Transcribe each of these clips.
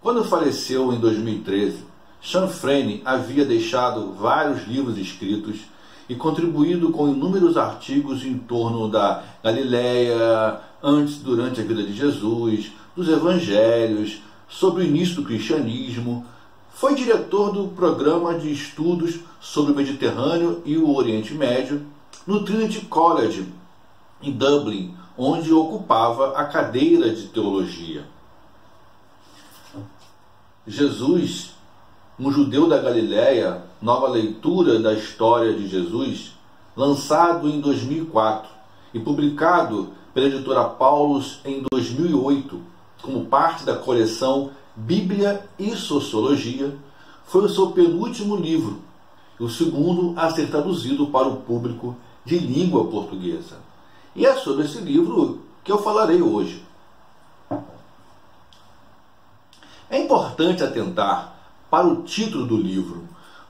Quando faleceu em 2013, Chanfrene havia deixado vários livros escritos e contribuído com inúmeros artigos em torno da Galileia, antes e durante a vida de Jesus, dos evangelhos, sobre o início do cristianismo. Foi diretor do programa de estudos sobre o Mediterrâneo e o Oriente Médio no Trinity College, em Dublin, onde ocupava a cadeira de teologia. Jesus, um judeu da Galileia, nova leitura da história de Jesus, lançado em 2004 e publicado pela editora Paulus em 2008, como parte da coleção Bíblia e Sociologia, foi o seu penúltimo livro, e o segundo a ser traduzido para o público de língua portuguesa. E é sobre esse livro que eu falarei hoje. É importante atentar para o título do livro,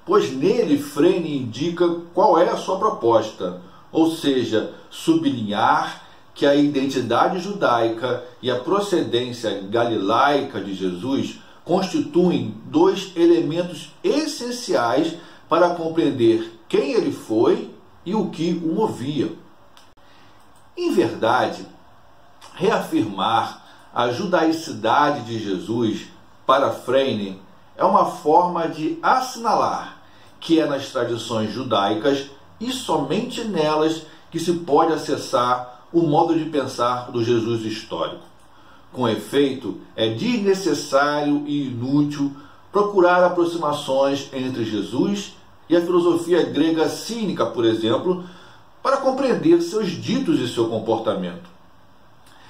pois nele Frene indica qual é a sua proposta, ou seja, sublinhar que a identidade judaica e a procedência galilaica de Jesus constituem dois elementos essenciais para compreender quem ele foi e o que o movia. Em verdade, reafirmar a judaicidade de Jesus para Frene é uma forma de assinalar que é nas tradições judaicas e somente nelas que se pode acessar o modo de pensar do Jesus histórico. Com efeito, é desnecessário e inútil procurar aproximações entre Jesus e a filosofia grega cínica, por exemplo, para compreender seus ditos e seu comportamento.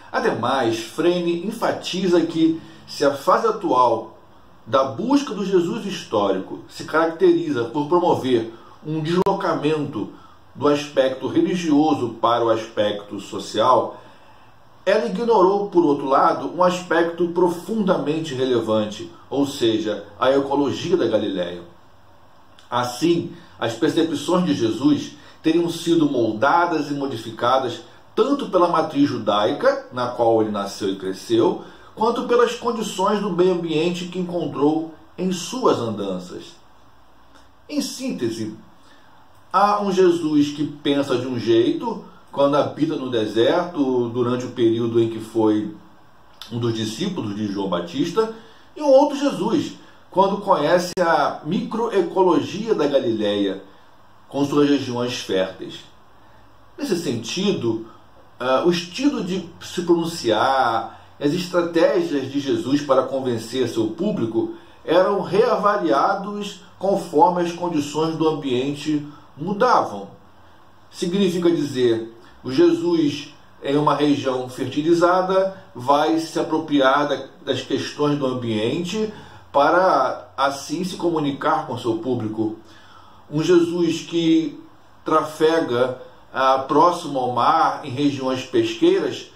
Ademais, Frene enfatiza que se a fase atual da busca do Jesus histórico se caracteriza por promover um deslocamento do aspecto religioso para o aspecto social, ela ignorou, por outro lado, um aspecto profundamente relevante, ou seja, a ecologia da Galileia. Assim, as percepções de Jesus teriam sido moldadas e modificadas tanto pela matriz judaica, na qual ele nasceu e cresceu, quanto pelas condições do meio ambiente que encontrou em suas andanças. Em síntese, há um Jesus que pensa de um jeito quando habita no deserto durante o período em que foi um dos discípulos de João Batista, e um outro Jesus quando conhece a microecologia da Galileia com suas regiões férteis. Nesse sentido, o estilo de se pronunciar, as estratégias de Jesus para convencer seu público eram reavaliados conforme as condições do ambiente mudavam. Significa dizer, o Jesus em uma região fertilizada vai se apropriar das questões do ambiente para assim se comunicar com seu público. Um Jesus que trafega próximo ao mar, em regiões pesqueiras,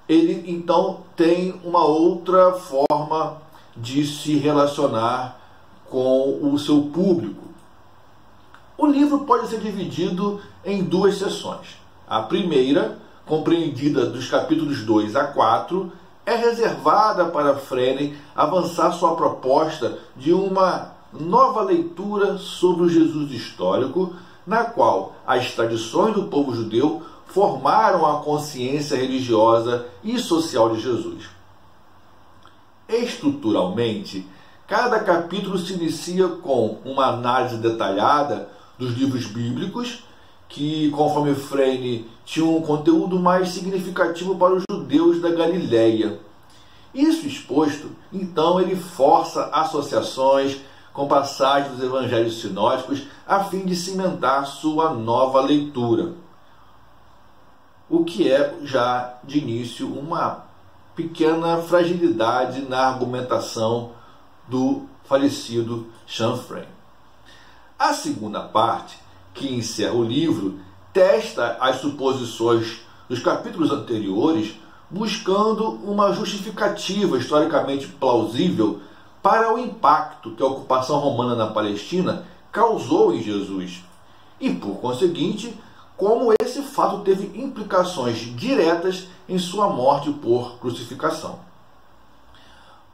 ele então tem uma outra forma de se relacionar com o seu público. O livro pode ser dividido em duas seções. A primeira, compreendida dos capítulos 2 a 4, é reservada para Frene avançar sua proposta de uma nova leitura sobre o Jesus histórico, na qual as tradições do povo judeu formaram a consciência religiosa e social de Jesus. Estruturalmente, cada capítulo se inicia com uma análise detalhada dos livros bíblicos, que, conforme Frene, tinham um conteúdo mais significativo para os judeus da Galileia. Isso exposto, então ele força associações com passagens dos evangelhos sinóticos a fim de cimentar sua nova leitura. O que é já de início uma pequena fragilidade na argumentação do falecido Chanfrene. A segunda parte, que encerra o livro, testa as suposições dos capítulos anteriores, buscando uma justificativa historicamente plausível para o impacto que a ocupação romana na Palestina causou em Jesus e, por conseguinte, como esse fato teve implicações diretas em sua morte por crucificação.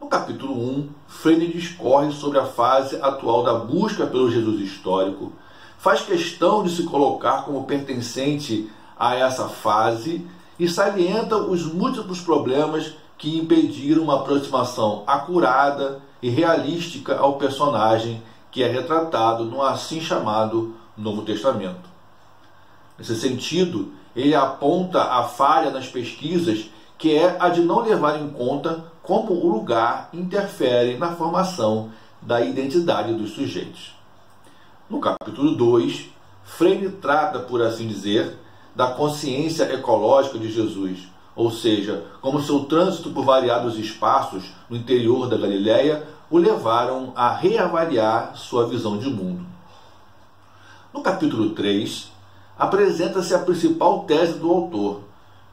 No capítulo 1, Freire discorre sobre a fase atual da busca pelo Jesus histórico, faz questão de se colocar como pertencente a essa fase e salienta os múltiplos problemas que impediram uma aproximação acurada e realística ao personagem que é retratado no assim chamado Novo Testamento. Nesse sentido, ele aponta a falha nas pesquisas, que é a de não levar em conta como o lugar interfere na formação da identidade dos sujeitos. No capítulo 2, Freire trata, por assim dizer, da consciência ecológica de Jesus, ou seja, como seu trânsito por variados espaços no interior da Galileia o levaram a reavaliar sua visão de mundo. No capítulo 3, apresenta-se a principal tese do autor.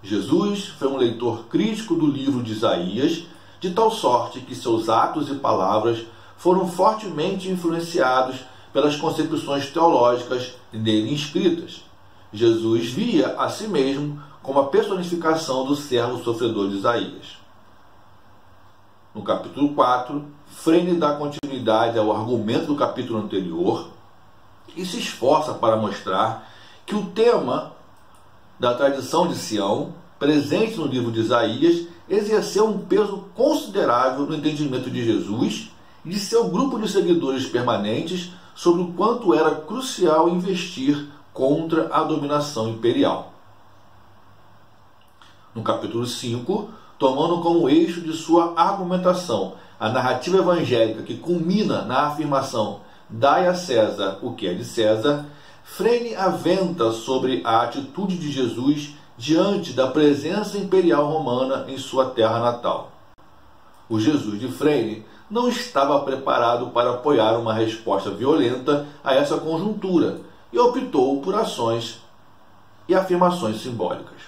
Jesus foi um leitor crítico do livro de Isaías, de tal sorte que seus atos e palavras foram fortemente influenciados pelas concepções teológicas nele inscritas. Jesus via a si mesmo como a personificação do servo sofredor de Isaías. No capítulo 4, Freire dá continuidade ao argumento do capítulo anterior e se esforça para mostrar que o tema da tradição de Sião, presente no livro de Isaías, exerceu um peso considerável no entendimento de Jesus e de seu grupo de seguidores permanentes sobre o quanto era crucial investir contra a dominação imperial. No capítulo 5, tomando como eixo de sua argumentação a narrativa evangélica que culmina na afirmação "Dai a César o que é de César", Freire aventa sobre a atitude de Jesus diante da presença imperial romana em sua terra natal. O Jesus de Freire não estava preparado para apoiar uma resposta violenta a essa conjuntura e optou por ações e afirmações simbólicas.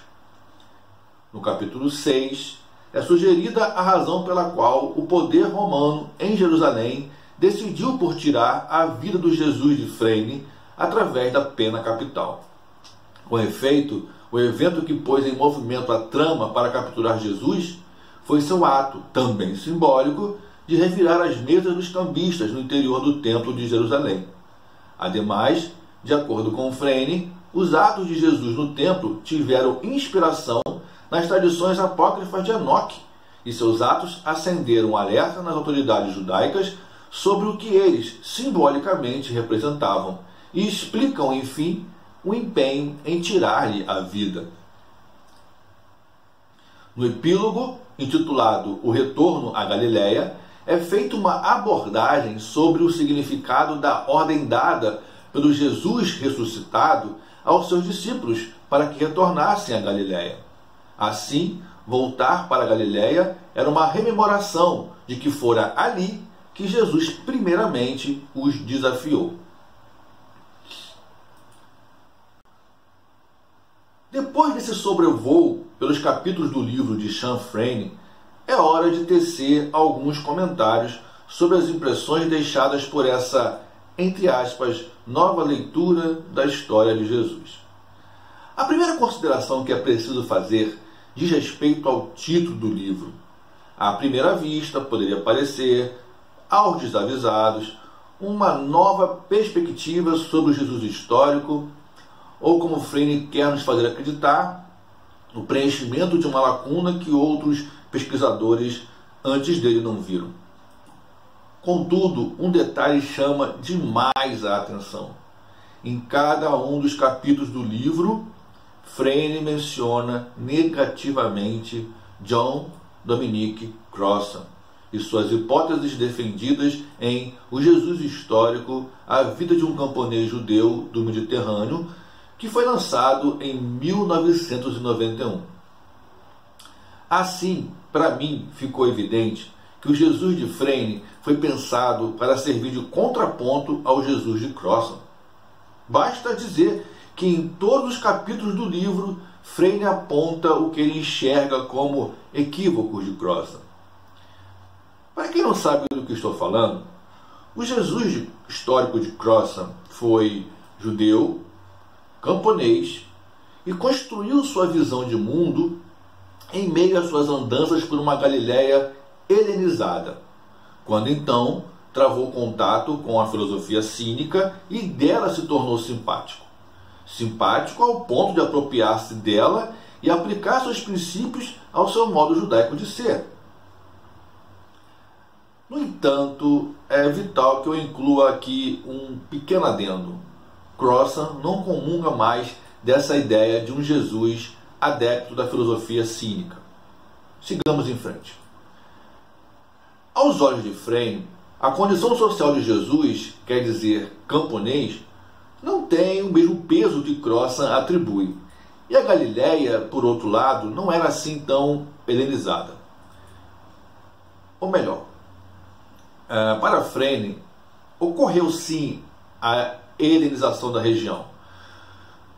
No capítulo 6, é sugerida a razão pela qual o poder romano em Jerusalém decidiu por tirar a vida do Jesus de Freire através da pena capital. Com efeito, o evento que pôs em movimento a trama para capturar Jesus foi seu ato, também simbólico, de revirar as mesas dos cambistas no interior do Templo de Jerusalém. Ademais, de acordo com Freire, os atos de Jesus no templo tiveram inspiração nas tradições apócrifas de Enoque, e seus atos acenderam alerta nas autoridades judaicas sobre o que eles simbolicamente representavam, e explicam, enfim, o empenho em tirar-lhe a vida. No epílogo, intitulado O Retorno à Galileia, é feita uma abordagem sobre o significado da ordem dada pelo Jesus ressuscitado aos seus discípulos para que retornassem à Galileia. Assim, voltar para a Galileia era uma rememoração de que fora ali que Jesus primeiramente os desafiou. Depois desse sobrevoo pelos capítulos do livro de Jean Freire, é hora de tecer alguns comentários sobre as impressões deixadas por essa, entre aspas, nova leitura da história de Jesus. A primeira consideração que é preciso fazer diz respeito ao título do livro. À primeira vista, poderia parecer, aos desavisados, uma nova perspectiva sobre o Jesus histórico, ou como Freire quer nos fazer acreditar, o preenchimento de uma lacuna que outros pesquisadores antes dele não viram. Contudo, um detalhe chama demais a atenção. Em cada um dos capítulos do livro, Freire menciona negativamente John Dominic Crossan e suas hipóteses defendidas em O Jesus Histórico, a vida de um camponês judeu do Mediterrâneo, que foi lançado em 1991. Assim, para mim, ficou evidente que o Jesus de Freire foi pensado para servir de contraponto ao Jesus de Crossan. Basta dizer que em todos os capítulos do livro, Freire aponta o que ele enxerga como equívocos de Crossan. Para quem não sabe do que estou falando, o Jesus histórico de Crossan foi judeu, camponês e construiu sua visão de mundo em meio às suas andanças por uma Galileia helenizada, quando então travou contato com a filosofia cínica e dela se tornou simpático. Simpático ao ponto de apropriar-se dela e aplicar seus princípios ao seu modo judaico de ser. No entanto, é vital que eu inclua aqui um pequeno adendo. Crossan não comunga mais dessa ideia de um Jesus adepto da filosofia cínica. Sigamos em frente. Aos olhos de Frene, a condição social de Jesus, quer dizer, camponês, não tem o mesmo peso que Crossan atribui. E a Galiléia, por outro lado, não era assim tão helenizada. Ou melhor, para Frene, ocorreu sim a helenização da região,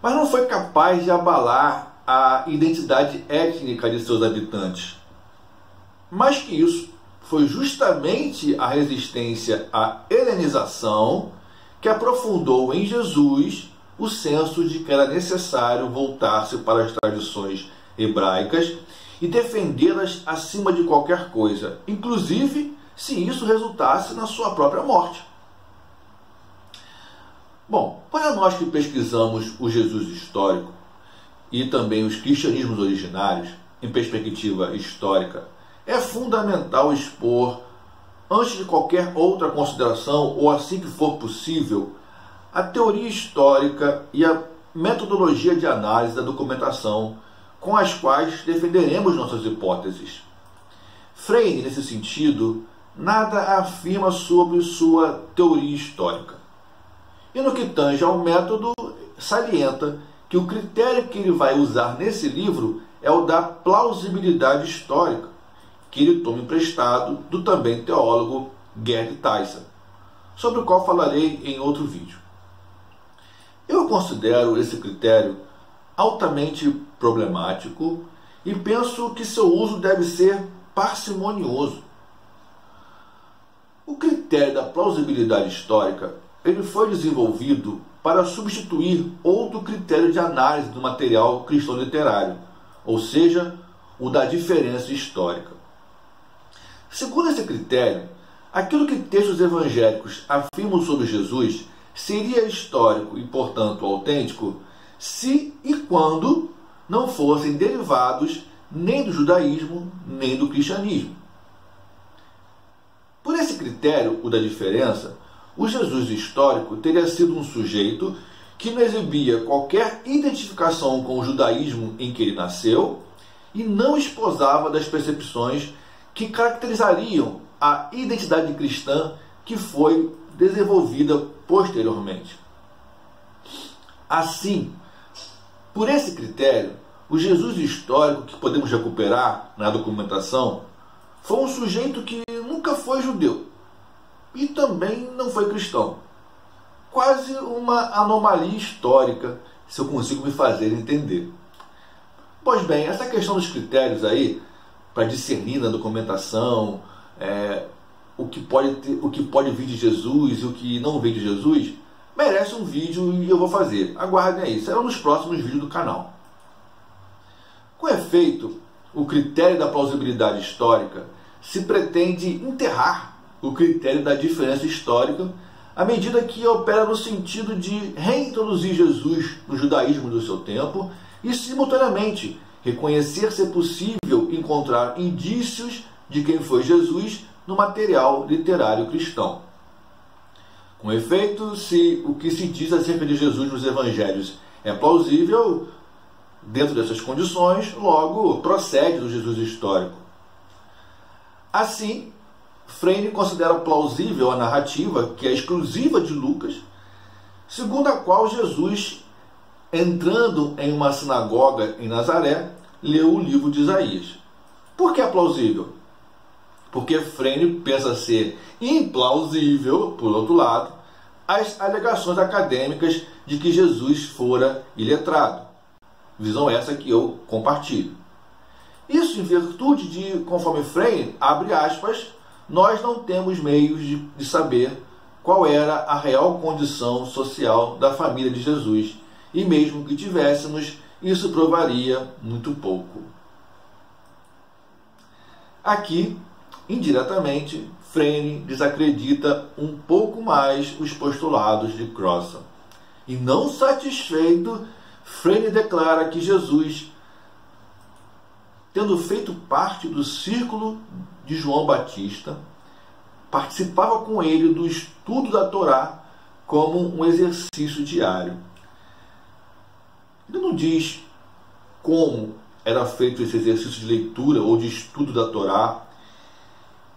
mas não foi capaz de abalar a identidade étnica de seus habitantes. Mais que isso, foi justamente a resistência à helenização que aprofundou em Jesus o senso de que era necessário voltar-se para as tradições hebraicas e defendê-las acima de qualquer coisa, inclusive se isso resultasse na sua própria morte. Bom, para nós que pesquisamos o Jesus histórico e também os cristianismos originários em perspectiva histórica, é fundamental expor, antes de qualquer outra consideração, ou assim que for possível, a teoria histórica e a metodologia de análise da documentação com as quais defenderemos nossas hipóteses. Frene, nesse sentido, nada afirma sobre sua teoria histórica. E no que tange ao método, salienta que o critério que ele vai usar nesse livro é o da plausibilidade histórica, que ele toma emprestado do também teólogo Gerd Tyson, sobre o qual falarei em outro vídeo. Eu considero esse critério altamente problemático e penso que seu uso deve ser parcimonioso. O critério da plausibilidade histórica ele foi desenvolvido para substituir outro critério de análise do material cristão literário, ou seja, o da diferença histórica. Segundo esse critério, aquilo que textos evangélicos afirmam sobre Jesus seria histórico e, portanto, autêntico se e quando não fossem derivados nem do judaísmo nem do cristianismo. Por esse critério, o da diferença, o Jesus histórico teria sido um sujeito que não exibia qualquer identificação com o judaísmo em que ele nasceu e não esposava das percepções que caracterizariam a identidade cristã que foi desenvolvida posteriormente. Assim, por esse critério, o Jesus histórico que podemos recuperar na documentação foi um sujeito que nunca foi judeu e também não foi cristão. Quase uma anomalia histórica, se eu consigo me fazer entender. Pois bem, essa questão dos critérios aí, para discernir na documentação o que pode vir de Jesus e o que não vem de Jesus, merece um vídeo e eu vou fazer. Aguardem aí, serão nos próximos vídeos do canal. Com efeito, o critério da plausibilidade histórica se pretende enterrar o critério da diferença histórica à medida que opera no sentido de reintroduzir Jesus no judaísmo do seu tempo e, simultaneamente, reconhecer ser possível encontrar indícios de quem foi Jesus no material literário cristão. Com efeito, se o que se diz acerca de Jesus nos evangelhos é plausível, dentro dessas condições, logo procede do Jesus histórico. Assim, Frene considera plausível a narrativa, que é exclusiva de Lucas, segundo a qual Jesus, entrando em uma sinagoga em Nazaré, leu o livro de Isaías. Por que é plausível? Porque Frene pensa ser implausível, por outro lado, as alegações acadêmicas de que Jesus fora iletrado. Visão essa que eu compartilho. Isso em virtude de, conforme Frene, abre aspas, nós não temos meios de saber qual era a real condição social da família de Jesus, e mesmo que tivéssemos, isso provaria muito pouco. Aqui, indiretamente, Frene desacredita um pouco mais os postulados de Crossan. E não satisfeito, Frene declara que Jesus, tendo feito parte do círculo de João Batista, participava com ele do estudo da Torá como um exercício diário. Ele não diz como era feito esse exercício de leitura ou de estudo da Torá.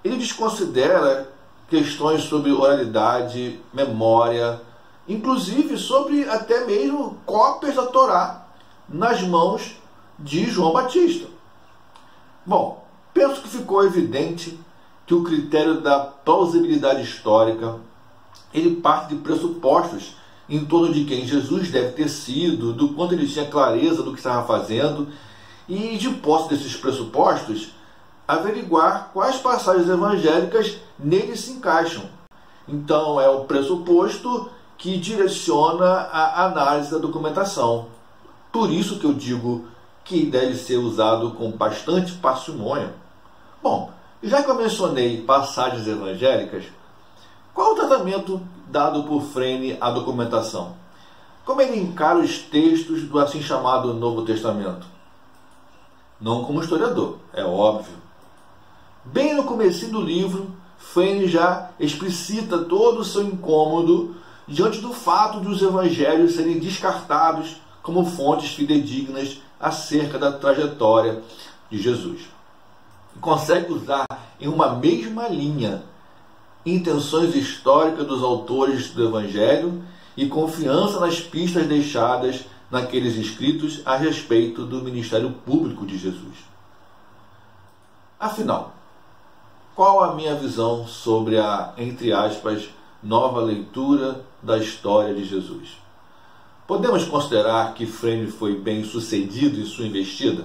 Ele desconsidera questões sobre oralidade, memória, inclusive sobre até mesmo cópias da Torá nas mãos de João Batista. Bom, penso que ficou evidente que o critério da plausibilidade histórica ele parte de pressupostos em torno de quem Jesus deve ter sido, do quanto ele tinha clareza do que estava fazendo, e de posse desses pressupostos, averiguar quais passagens evangélicas neles se encaixam. Então é o pressuposto que direciona a análise da documentação. Por isso que eu digo que deve ser usado com bastante parcimônia. Bom, já que eu mencionei passagens evangélicas, qual o tratamento dado por Frene à documentação? Como ele encara os textos do assim chamado Novo Testamento? Não como historiador, é óbvio. Bem no comecinho do livro, Frene já explicita todo o seu incômodo diante do fato de os evangelhos serem descartados como fontes fidedignas acerca da trajetória de Jesus. Consegue usar em uma mesma linha intenções históricas dos autores do Evangelho e confiança nas pistas deixadas naqueles escritos a respeito do ministério público de Jesus. Afinal, qual a minha visão sobre a, entre aspas, nova leitura da história de Jesus? Podemos considerar que Frene foi bem sucedido em sua investida?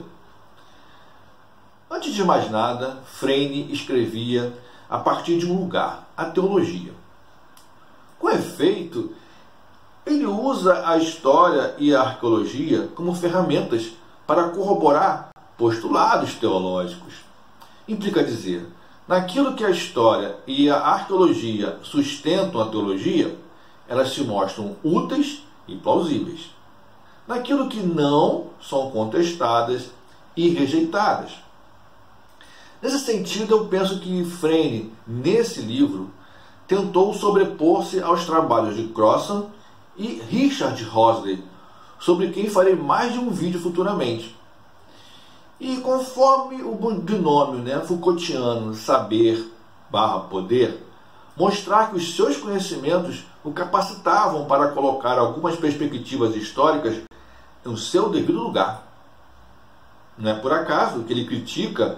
Antes de mais nada, Frene escrevia a partir de um lugar, a teologia. Com efeito, ele usa a história e a arqueologia como ferramentas para corroborar postulados teológicos. Implica dizer, naquilo que a história e a arqueologia sustentam a teologia, elas se mostram úteis e plausíveis. Naquilo que não, são contestadas e rejeitadas. Nesse sentido, eu penso que Frene, nesse livro, tentou sobrepor-se aos trabalhos de Crossan e Richard Horsley, sobre quem farei mais de um vídeo futuramente. E conforme o binômio Foucaultiano saber/poder, mostrar que os seus conhecimentos o capacitavam para colocar algumas perspectivas históricas no seu devido lugar. Não é por acaso que ele critica,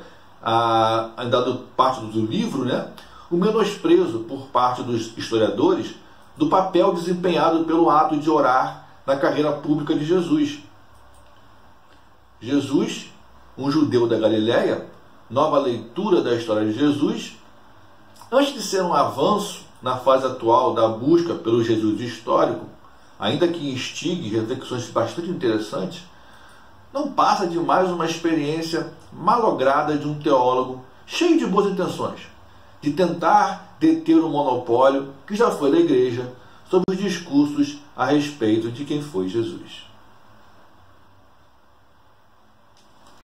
em dada parte do livro, o menosprezo por parte dos historiadores do papel desempenhado pelo ato de orar na carreira pública de Jesus. Jesus, um judeu da Galileia, nova leitura da história de Jesus, antes de ser um avanço na fase atual da busca pelo Jesus histórico, ainda que instigue reflexões bastante interessantes, não passa de mais uma experiência malograda de um teólogo cheio de boas intenções, de tentar deter o monopólio que já foi da igreja sobre os discursos a respeito de quem foi Jesus.